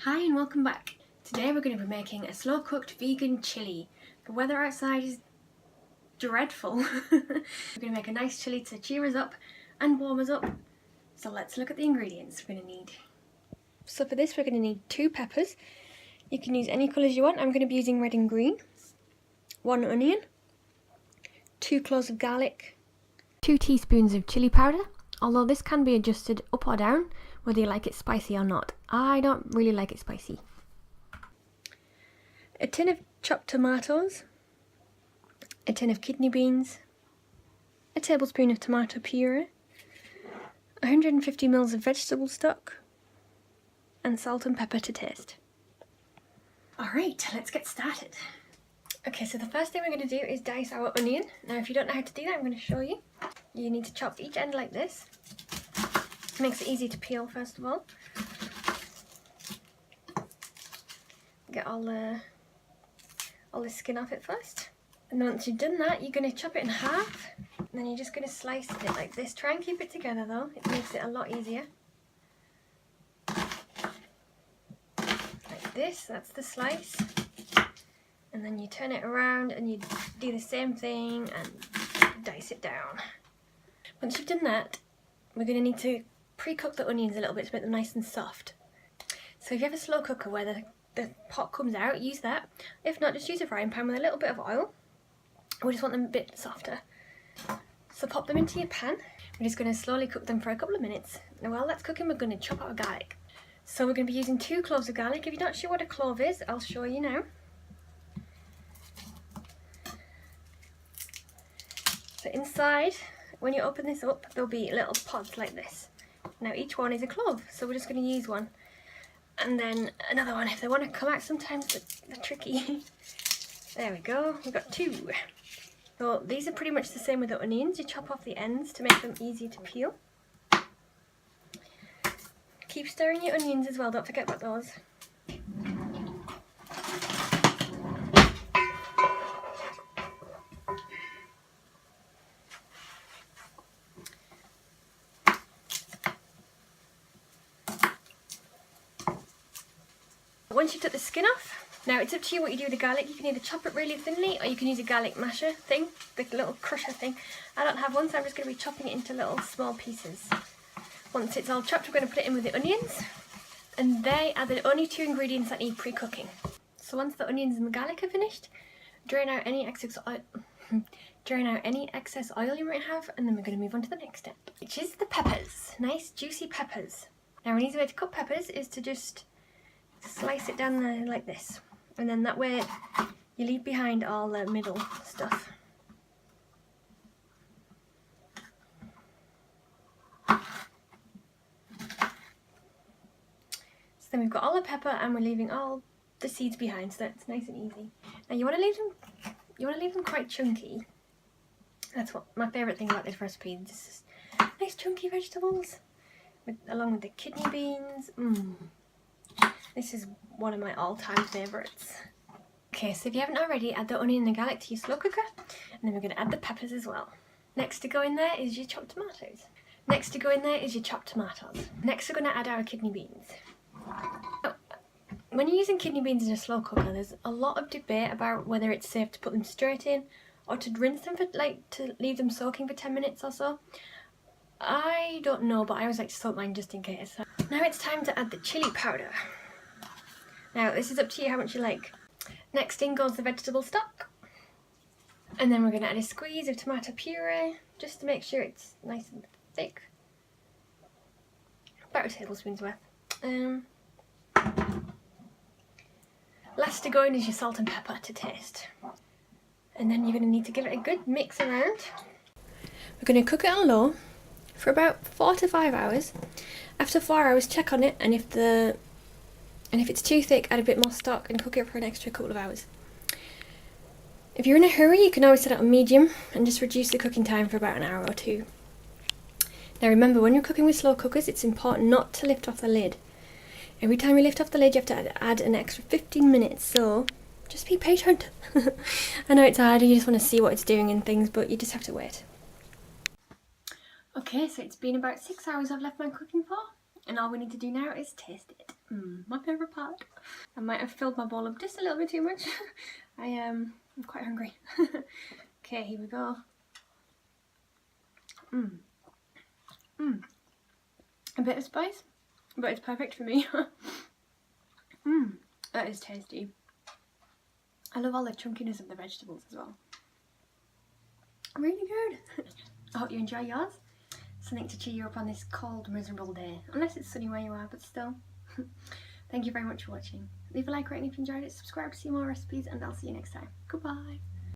Hi and welcome back. Today we're going to be making a slow cooked vegan chilli. The weather outside is dreadful. We're going to make a nice chilli to cheer us up and warm us up. So let's look at the ingredients we're going to need. So for this we're going to need 2 peppers. You can use any colours you want. I'm going to be using red and green. 1 onion. 2 cloves of garlic. 2 teaspoons of chilli powder. Although this can be adjusted up or down, whether you like it spicy or not. I don't really like it spicy. A tin of chopped tomatoes, a tin of kidney beans, a tablespoon of tomato puree, 150 ml of vegetable stock, and salt and pepper to taste. Alright, let's get started. Okay, so the first thing we're going to do is dice our onion. Now if you don't know how to do that, I'm going to show you. You need to chop each end like this. Makes it easy to peel first of all. Get all the skin off it first. And then once you've done that, you're going to chop it in half. And then you're just going to slice it like this. Try and keep it together though, it makes it a lot easier. Like this, that's the slice. And then you turn it around and you do the same thing and dice it down. Once you've done that, we're going to need to pre-cook the onions a little bit to make them nice and soft. So if you have a slow cooker where the pot comes out, use that. If not, just use a frying pan with a little bit of oil. We just want them a bit softer. So pop them into your pan. We're just going to slowly cook them for a couple of minutes. And while that's cooking, we're going to chop our garlic. So we're going to be using 2 cloves of garlic. If you're not sure what a clove is, I'll show you now. So inside, when you open this up, there'll be little pods like this. Now each one is a clove, so we're just going to use one. And then another one if they want to come out. Sometimes they're tricky. There we go, we've got 2. So these are pretty much the same with the onions. You chop off the ends to make them easier to peel. Keep stirring your onions as well, don't forget about those. Once you've took the skin off, now it's up to you what you do with the garlic. You can either chop it really thinly or you can use a garlic masher thing, the little crusher thing. I don't have one, so I'm just going to be chopping it into little small pieces. Once it's all chopped, we're going to put it in with the onions, and they are the only 2 ingredients that need pre-cooking. So once the onions and the garlic are finished, drain out any excess oil you might have, and then we're going to move on to the next step, which is the peppers. Nice juicy peppers. Now an easy way to cook peppers is to just slice it down there like this, and then that way you leave behind all the middle stuff. So then we've got all the pepper and we're leaving all the seeds behind, so that's nice and easy. Now you want to leave them quite chunky. That's what my favourite thing about this recipe. Just nice chunky vegetables along with the kidney beans. This is one of my all-time favourites. Okay, so if you haven't already, add the onion and the garlic to your slow cooker, and then we're going to add the peppers as well. Next to go in there is your chopped tomatoes. Next we're going to add our kidney beans. Now, when you're using kidney beans in a slow cooker, there's a lot of debate about whether it's safe to put them straight in or to rinse them for, to leave them soaking for 10 minutes or so. I don't know, but I always like to soak mine just in case. So now it's time to add the chilli powder. Now this is up to you how much you like. Next in goes the vegetable stock. And then we're going to add a squeeze of tomato puree, just to make sure it's nice and thick. About a tablespoon's worth. Last to go in is your salt and pepper to taste. And then you're going to need to give it a good mix around. We're going to cook it on low for about 4 to 5 hours. After 4 hours, check on it, and if it's too thick, add a bit more stock and cook it for an extra couple of hours. If you're in a hurry, you can always set it on medium and just reduce the cooking time for about an hour or 2. Now remember, when you're cooking with slow cookers, it's important not to lift off the lid. Every time you lift off the lid, you have to add an extra 15 minutes, so just be patient. I know it's hard, you just want to see what it's doing and things, but you just have to wait. Okay, so it's been about 6 hours I've left mine cooking for. And all we need to do now is taste it. My favourite part. I might have filled my bowl up just a little bit too much. I'm quite hungry. Okay, here we go. A bit of spice, but it's perfect for me. That is tasty. I love all the chunkiness of the vegetables as well. Really good. I hope you enjoy yours. Something to cheer you up on this cold, miserable day. Unless it's sunny where you are, but still. Thank you very much for watching. Leave a like rating if you enjoyed it, subscribe to see more recipes, and I'll see you next time. Goodbye.